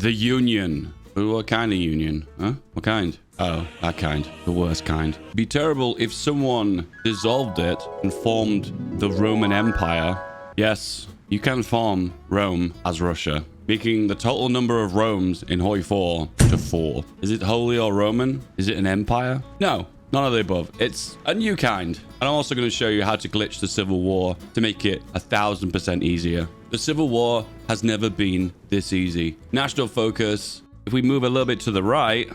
The Union. What kind of union? Huh? What kind? Oh, that kind. The worst kind. It'd be terrible if someone dissolved it and formed the Roman Empire. Yes, you can form Rome as Russia, making the total number of Romes in Hoi4 to 4. Is it holy or Roman? Is it an empire? No, none of the above. It's a new kind. And I'm also going to show you how to glitch the Civil War to make it 1000% easier. The Civil War has never been this easy. National focus. If we move a little bit to the right,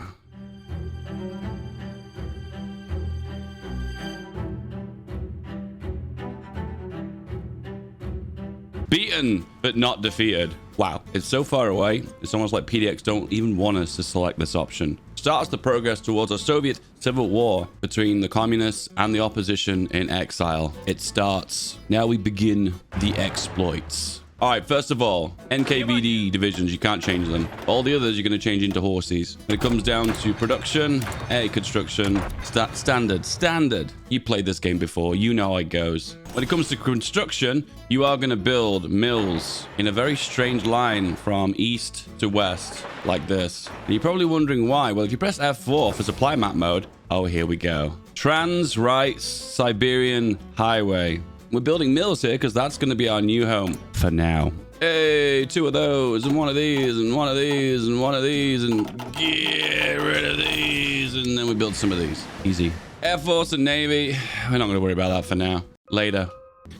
beaten, but not defeated. Wow, it's so far away. It's almost like PDX don't even want us to select this option. Starts the progress towards a Soviet civil war between the communists and the opposition in exile. It starts. Now we begin the exploits. All right, first of all, NKVD divisions, you can't change them. All the others, you're going to change into horses. When it comes down to production, construction, standard. You played this game before. You know how it goes. When it comes to construction, you are going to build mills in a very strange line from east to west, like this. And you're probably wondering why. Well, if you press F4 for supply map mode, oh, here we go. Trans-Siberian Highway. We're building mills here because that's going to be our new home for now. Hey, 2 of those and 1 of these and 1 of these and 1 of these and get rid of these. And then we build some of these. Easy. Air Force and Navy. We're not going to worry about that for now. Later.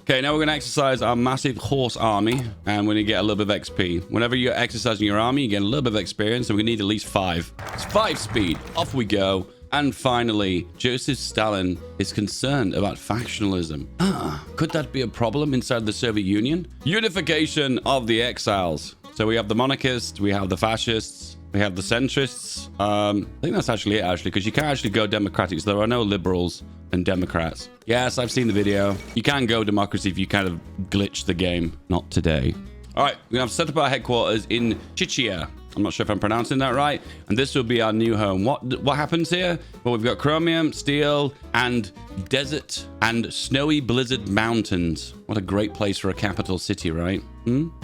Okay, now we're going to exercise our massive horse army and we're going to get a little bit of XP. Whenever you're exercising your army, you get a little bit of experience and we need at least 5. It's 5 speed. Off we go. And finally, Joseph Stalin is concerned about factionalism. Could that be a problem inside the Soviet Union? Unification of the exiles. So we have the monarchists, we have the fascists, we have the centrists. I think that's actually it, because you can't actually go democratic. So there are no liberals and Democrats. Yes, I've seen the video. You can go democracy if you kind of glitch the game. Not today. All right, we're going to have set up our headquarters in Chichia. I'm not sure if I'm pronouncing that right. And this will be our new home. What happens here? Well, we've got chromium, steel, and desert and snowy blizzard mountains. What a great place for a capital city, right?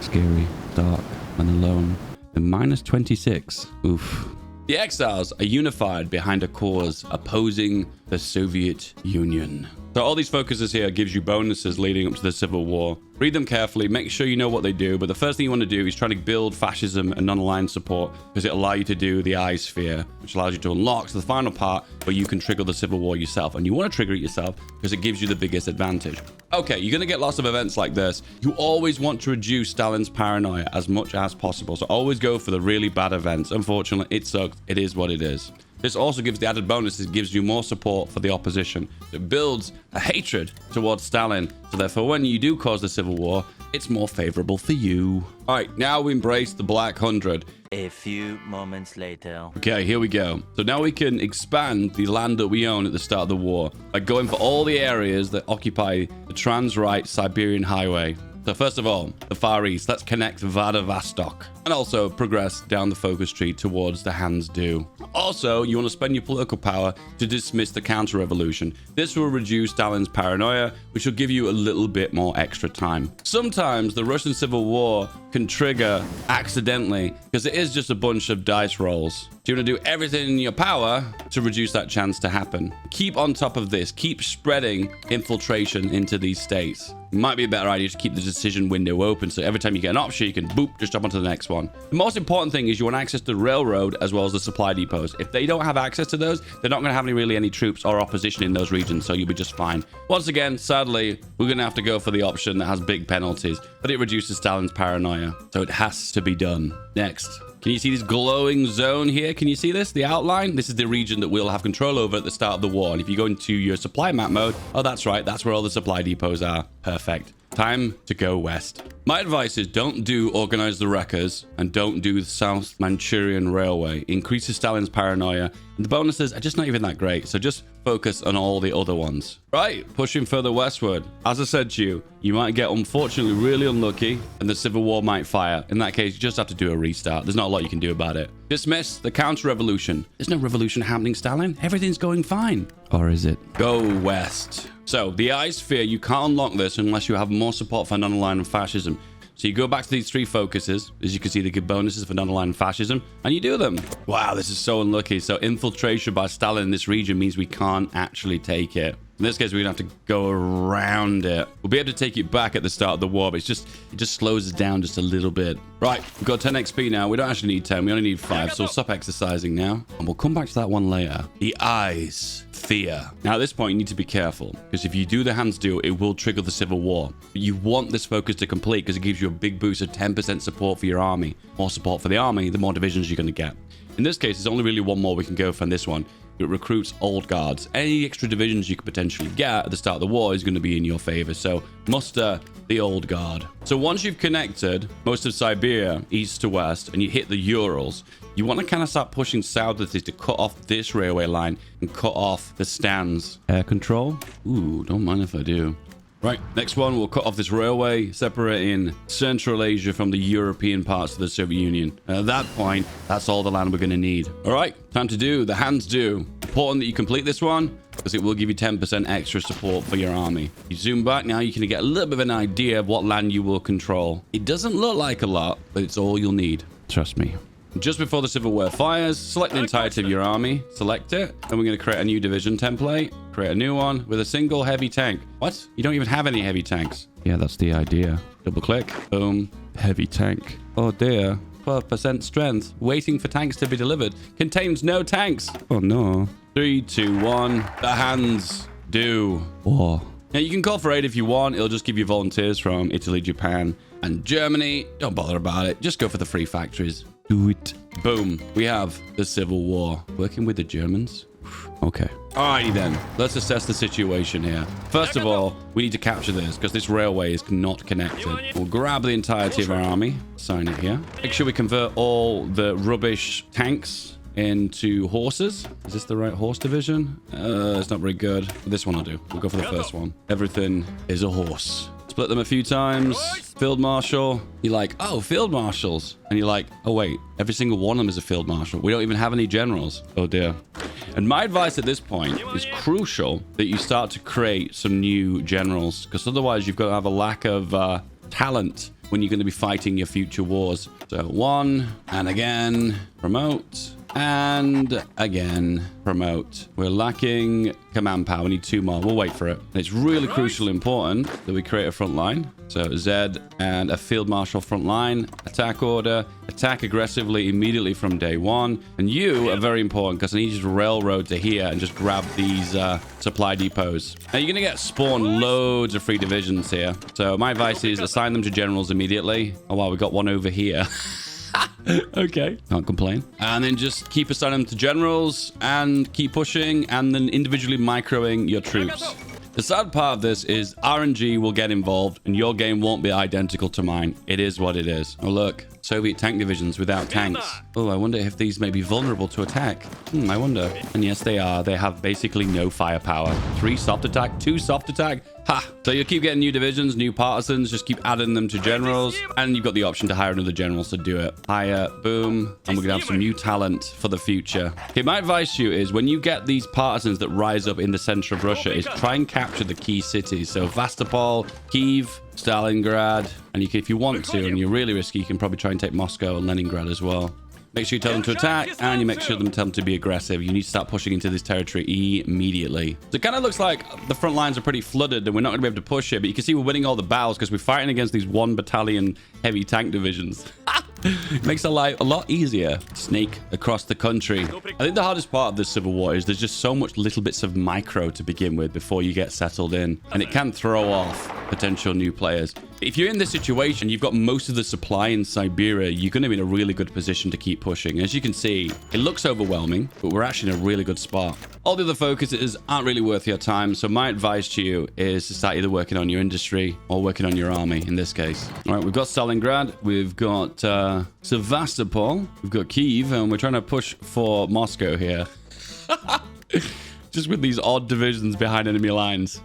Scary, dark, and alone. And minus 26. Oof. The exiles are unified behind a cause opposing the Soviet Union. So all these focuses here gives you bonuses leading up to the Civil War. Read them carefully, make sure you know what they do, but the first thing you want to do is try to build fascism and non-aligned support because it allows you to do the eye sphere, which allows you to unlock the final part where you can trigger the Civil War yourself. And you want to trigger it yourself because it gives you the biggest advantage. Okay, you're going to get lots of events like this. You always want to reduce Stalin's paranoia as much as possible. So always go for the really bad events. Unfortunately, it sucks. It is what it is. This also gives the added bonus. It gives you more support for the opposition. It builds a hatred towards Stalin. So therefore, when you do cause the Civil War, it's more favorable for you. All right, now we embrace the Black 100. A few moments later. Okay, here we go. So now we can expand the land that we own at the start of the war by going for all the areas that occupy the Trans-Siberian Highway. So first of all, the Far East. Let's connect Vladivostok and also progress down the focus tree towards the Hands Due. Also, you want to spend your political power to dismiss the counter-revolution. This will reduce Stalin's paranoia, which will give you a little bit more extra time. Sometimes the Russian Civil War can trigger accidentally because it is just a bunch of dice rolls. So you want to do everything in your power to reduce that chance to happen. Keep on top of this. Keep spreading infiltration into these states. It might be a better idea to keep the decision window open so every time you get an option, you can boop, just jump onto the next one. The most important thing is you want access to the railroad as well as the supply depots. If they don't have access to those, they're not going to have any troops or opposition in those regions, so you'll be just fine. Once again, sadly, we're going to have to go for the option that has big penalties, but it reduces Stalin's paranoia, so it has to be done. Next. Can you see this glowing zone here? Can you see this? The outline? This is the region that we'll have control over at the start of the war. And if you go into your supply map mode, oh, that's right. That's where all the supply depots are. Perfect. Time to go west. My advice is don't do Organize the Wreckers and don't do the South Manchurian Railway. It increases Stalin's paranoia. And the bonuses are just not even that great. So just focus on all the other ones. Right, pushing further westward. As I said to you, you might get unfortunately really unlucky and the Civil War might fire. In that case, you just have to do a restart. There's not a lot you can do about it. Dismiss the counter-revolution. There's no revolution happening, Stalin. Everything's going fine. Or is it? Go west. So the eye sphere, you can't unlock this unless you have more support for non-aligned fascism. So you go back to these 3 focuses. As you can see, they give bonuses for non-aligned fascism, and you do them. Wow, this is so unlucky. So infiltration by Stalin in this region means we can't actually take it. In this case, we're gonna have to go around it. We'll be able to take it back at the start of the war, but it just slows us down just a little bit. Right, we've got 10 XP now. We don't actually need 10. We only need 5. So we'll stop exercising now, and we'll come back to that one later. The eyes. Fear. Now, at this point, you need to be careful, because if you do the hands do, it will trigger the civil war. But you want this focus to complete because it gives you a big boost of 10% support for your army. More support for the army, the more divisions you're going to get. In this case, there's only really one more we can go for in this one. It recruits old guards. Any extra divisions you could potentially get at the start of the war is going to be in your favor. So muster the old guard. So once you've connected most of Siberia east to west and you hit the Urals, you want to kind of start pushing south with this to cut off this railway line and cut off the stands. Air control? Ooh, don't mind if I do. Right, next one, we'll cut off this railway, separating Central Asia from the European parts of the Soviet Union. And at that point, that's all the land we're going to need. All right, time to do the hands do. Important that you complete this one, because it will give you 10% extra support for your army. You zoom back now, you can get a little bit of an idea of what land you will control. It doesn't look like a lot, but it's all you'll need. Trust me. Just before the Civil War fires, select the entirety of your army, select it, and we're going to create a new division template, create a new one with a single heavy tank. What? You don't even have any heavy tanks. Yeah, that's the idea. Double click, boom, heavy tank. Oh dear, 12% strength, waiting for tanks to be delivered. Contains no tanks. Oh no. 3, 2, 1, the hands do war. Now, you can call for aid if you want. It'll just give you volunteers from Italy, Japan, and Germany. Don't bother about it. Just go for the free factories. Do it. Boom. We have the Civil War. Working with the Germans? Okay. Alrighty then. Let's assess the situation here. First of all, we need to capture this because this railway is not connected. We'll grab the entirety of our army. Sign it here. Make sure we convert all the rubbish tanks into horses. Is this the right horse division? It's not very good. This one will do. We'll go for the first one. Everything is a horse. Split them a few times. Field marshal. You're like, oh, field marshals. And you're like, oh, wait, every single one of them is a field marshal. We don't even have any generals. Oh, dear. And my advice at this point is crucial that you start to create some new generals, because otherwise you've got to have a lack of talent when you're going to be fighting your future wars. So 1, and again, promote. And again, promote. We're lacking command power. We need 2 more. We'll wait for it. And it's really crucial important that we create a front line. So Z and a field marshal front line. Attack order. Attack aggressively immediately from day 1. And you are very important because I need you to railroad to here and just grab these supply depots. Now you're going to get spawned loads of free divisions here. So my advice is assign them to generals immediately. Oh wow, we got one over here. Okay, can't complain. And then just keep assigning them to generals and keep pushing and then individually microing your troops. The sad part of this is RNG will get involved and your game won't be identical to mine. It is what it is. Oh, look. Soviet tank divisions without tanks. Oh, I wonder if these may be vulnerable to attack. I wonder. And yes, they are. They have basically no firepower. 3 soft attack, 2 soft attack. Ha! So you'll keep getting new divisions, new partisans. Just keep adding them to generals. And you've got the option to hire another general to do it. Hire, boom. And we're going to have some new talent for the future. Okay, my advice to you is when you get these partisans that rise up in the center of Russia is try and capture the key cities. So Vastopol, Kiev, Stalingrad, and you can, if you want to, and you're really risky, you can probably try and take Moscow and Leningrad as well. Make sure you tell them to attack, and you make sure them tell them to be aggressive. You need to start pushing into this territory immediately. So it kind of looks like the front lines are pretty flooded, and we're not going to be able to push it, but you can see we're winning all the battles because we're fighting against these 1 battalion heavy tank divisions. Makes our life a lot easier. Snake across the country. I think the hardest part of this civil war is there's just so much little bits of micro to begin with before you get settled in, and it can throw off potential new players. If you're in this situation, you've got most of the supply in Siberia, you're going to be in a really good position to keep pushing. As you can see, it looks overwhelming, but we're actually in a really good spot. All the other focuses aren't really worth your time, so my advice to you is to start either working on your industry or working on your army in this case. All right, we've got Stalingrad, we've got Sevastopol, we've got Kiev, and we're trying to push for Moscow here. Just with these odd divisions behind enemy lines.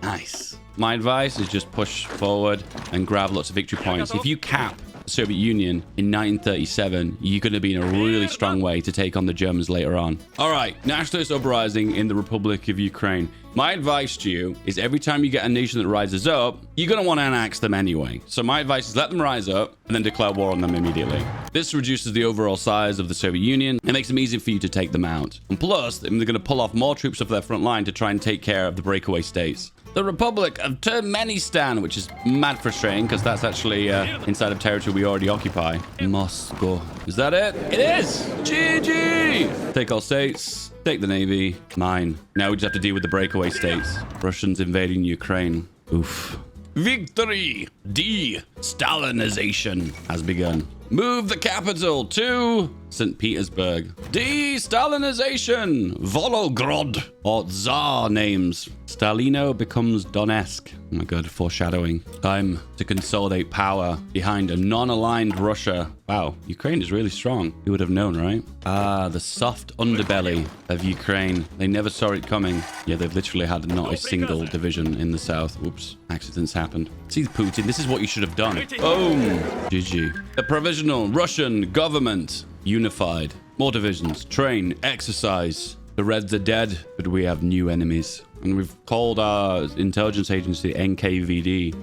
Nice. My advice is just push forward and grab lots of victory points. If you cap Soviet Union in 1937, you're going to be in a really strong way to take on the Germans later on. All right, nationalist uprising in the Republic of Ukraine. My advice to you is every time you get a nation that rises up, you're going to want to annex them anyway. So my advice is let them rise up and then declare war on them immediately. This reduces the overall size of the Soviet Union. It makes them easier for you to take them out. And plus, they're going to pull off more troops off their front line to try and take care of the breakaway states. The Republic of Turkmenistan, which is mad frustrating because that's actually inside of territory we already occupy. Moscow. Is that it? It is! GG! Take all states. Take the navy. Mine. Now we just have to deal with the breakaway states. Russians invading Ukraine. Oof. Victory! De-Stalinization has begun. Move the capital to St. Petersburg. De-Stalinization! Volgograd. Or Tsar names. Stalino becomes Donetsk. Oh my god, foreshadowing. Time to consolidate power behind a non-aligned Russia. Wow, Ukraine is really strong. You would have known, right? Ah, the soft underbelly of Ukraine. They never saw it coming. Yeah, they've literally had not a single division in the south. Oops, accidents happened. See, Putin, this is what you should have done. Boom! GG. The provisional Russian government unified. More divisions. Train. Exercise. The Reds are dead, but we have new enemies. And we've called our intelligence agency NKVD.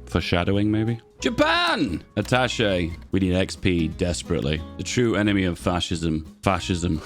Foreshadowing, maybe? Japan! Attaché. We need XP desperately. The true enemy of fascism. Fascism.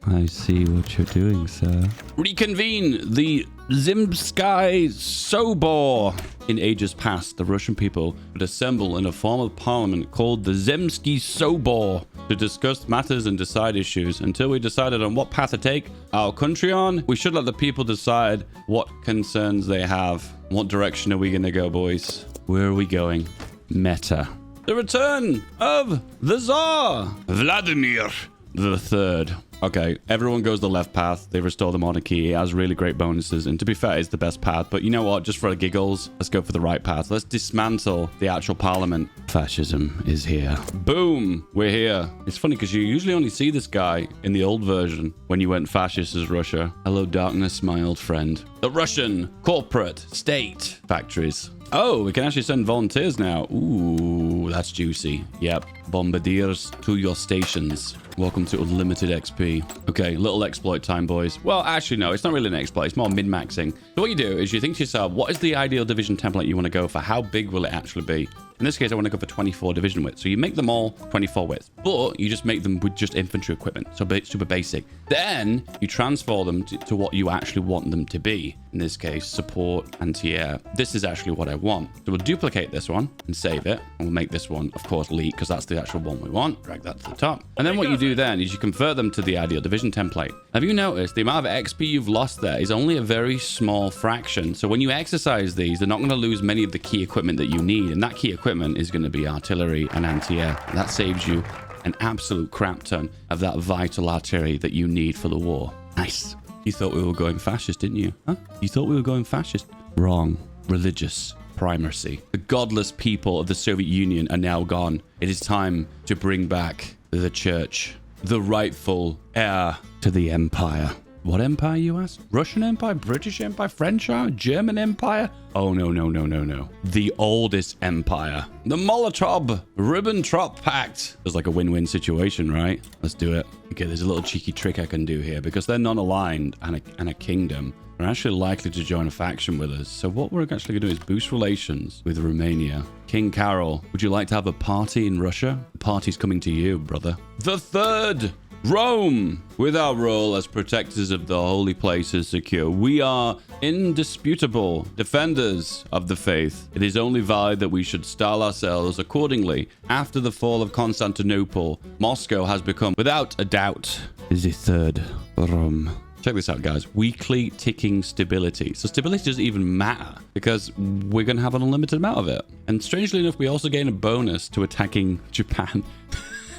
I see what you're doing, sir. Reconvene the Zimsky Sobor. In ages past, the Russian people would assemble in a form of parliament called the Zemsky Sobor to discuss matters and decide issues. Until we decided on what path to take our country on, we should let the people decide what concerns they have. What direction are we going to go, boys? Where are we going? Meta. The return of the Tsar, Vladimir III. Okay, everyone goes the left path. They restore the monarchy. It has really great bonuses. And to be fair, it's the best path. But you know what? Just for the giggles, let's go for the right path. Let's dismantle the actual parliament. Fascism is here. Boom! We're here. It's funny because you usually only see this guy in the old version when you went fascist as Russia. Hello, darkness, my old friend. The Russian corporate state factories. Oh, we can actually send volunteers now. Ooh, that's juicy. Yep. Bombardiers to your stations. Welcome to unlimited XP. Okay, little exploit time, boys. Well, actually, no, it's not really an exploit. It's more min-maxing. So what you do is you think to yourself, what is the ideal division template you want to go for? How big will it actually be? In this case, I want to go for 24 division width. So you make them all 24 width, but you just make them with just infantry equipment. So super basic. Then you transfer them to what you actually want them to be. In this case, support, anti-air. This is actually what I want. So we'll duplicate this one and save it. And we'll make this one, of course, leak because that's the actual one we want. Drag that to the top. And then what you do then is you convert them to the ideal division template. Have you noticed the amount of XP you've lost there is only a very small fraction. So when you exercise these, they're not going to lose many of the key equipment that you need. And that key equipment is going to be artillery and anti-air. That saves you an absolute crap ton of that vital artillery that you need for the war. Nice. You thought we were going fascist, didn't you? Huh? You thought we were going fascist? Wrong. Religious primacy. The godless people of the Soviet Union are now gone. It is time to bring back the church, the rightful heir to the empire. What empire, you ask? Russian Empire? British Empire? French Empire? German Empire? Oh, no. The oldest empire. The Molotov-Ribbentrop Pact. It's like a win-win situation, right? Let's do it. Okay, there's a little cheeky trick I can do here. Because they're non-aligned and a kingdom, are actually likely to join a faction with us. So what we're actually going to do is boost relations with Romania. King Carol, would you like to have a party in Russia? The party's coming to you, brother. The third, Rome. With our role as protectors of the holy places secure, we are indisputable defenders of the faith. It is only valid that we should style ourselves accordingly. After the fall of Constantinople, Moscow has become, without a doubt, the third Rome. Check this out, guys. Weekly ticking stability. So stability doesn't even matter because we're going to have an unlimited amount of it. And strangely enough, we also gain a bonus to attacking Japan.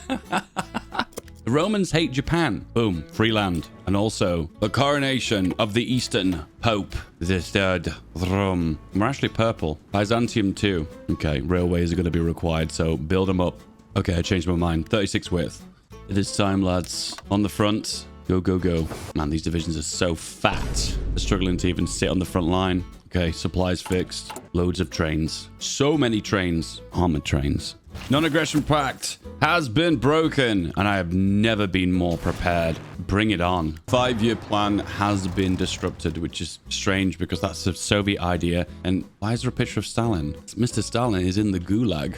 The Romans hate Japan. Boom. Free land. And also the coronation of the Eastern Pope, the third Rome. We're actually purple. Byzantium too. Okay. Railways are going to be required, so build them up. Okay, I changed my mind. 36 width. It is time, lads. On the front. Go, go, go. Man, these divisions are so fat. They're struggling to even sit on the front line. Okay, supplies fixed. Loads of trains. So many trains. Armored trains. Non-aggression pact has been broken, and I have never been more prepared. Bring it on. 5-year plan has been disrupted, which is strange because that's a Soviet idea. And why is there a picture of Stalin? Mr. Stalin is in the gulag.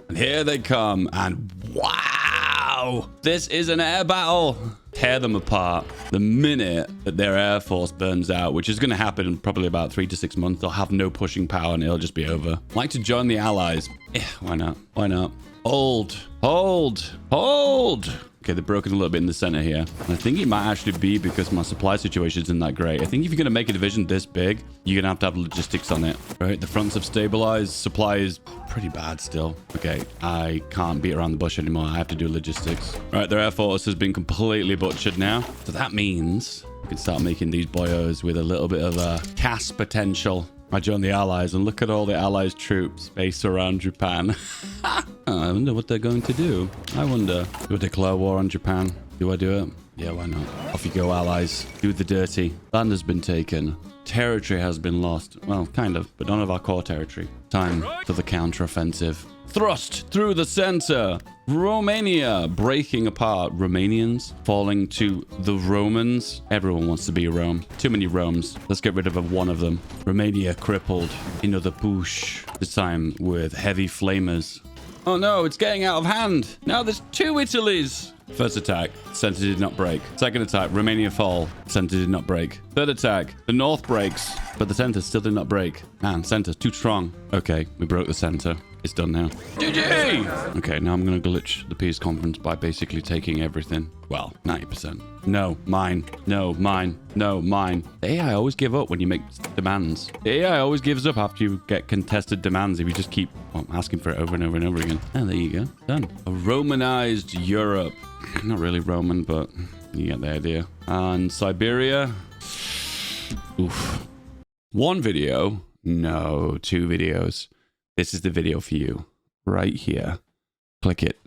And here they come, and wow! This is an air battle. Tear them apart. The minute that their air force burns out, which is going to happen in probably about 3 to 6 months, they'll have no pushing power and it'll just be over. I'd like to join the Allies. Yeah, why not? Why not? Hold. Hold. Hold. Okay, they're broken a little bit in the center here. And I think it might actually be because my supply situation isn't that great. I think if you're going to make a division this big, you're going to have logistics on it. Right, the fronts have stabilized. Supply is pretty bad still. Okay, I can't beat around the bush anymore. I have to do logistics. Right, their air force has been completely butchered now. So that means we can start making these boyos with a little bit of a cast potential. I joined the Allies, and look at all the Allies troops based around Japan. I wonder what they're going to do. I wonder. Do I declare war on Japan? Do I do it? Yeah, why not? Off you go, Allies. Do the dirty. Land has been taken. Territory has been lost. Well, kind of, but none of our core territory. Time for the counteroffensive. Thrust through the center. Romania breaking apart. Romanians falling to the Romans. Everyone wants to be Rome. Too many Romes. Let's get rid of one of them. Romania crippled. Another push. This time with heavy flamers. Oh no, it's getting out of hand. Now there's 2 Italies. First attack, center did not break. Second attack, Romania fall. Center did not break. Third attack, the north breaks, but the center still did not break. Man, center too strong. Okay, we broke the center. It's done now. GG! Okay, now I'm going to glitch the peace conference by basically taking everything. Well, 90%. No, mine. No, mine. No, mine. The AI always give up when you make demands. The AI always gives up after you get contested demands if you just keep asking for it over and over and over again. And there you go. Done. A Romanized Europe. Not really Roman, but you get the idea. And Siberia. Oof. 1 video. No, 2 videos. This is the video for you. Right here. Click it.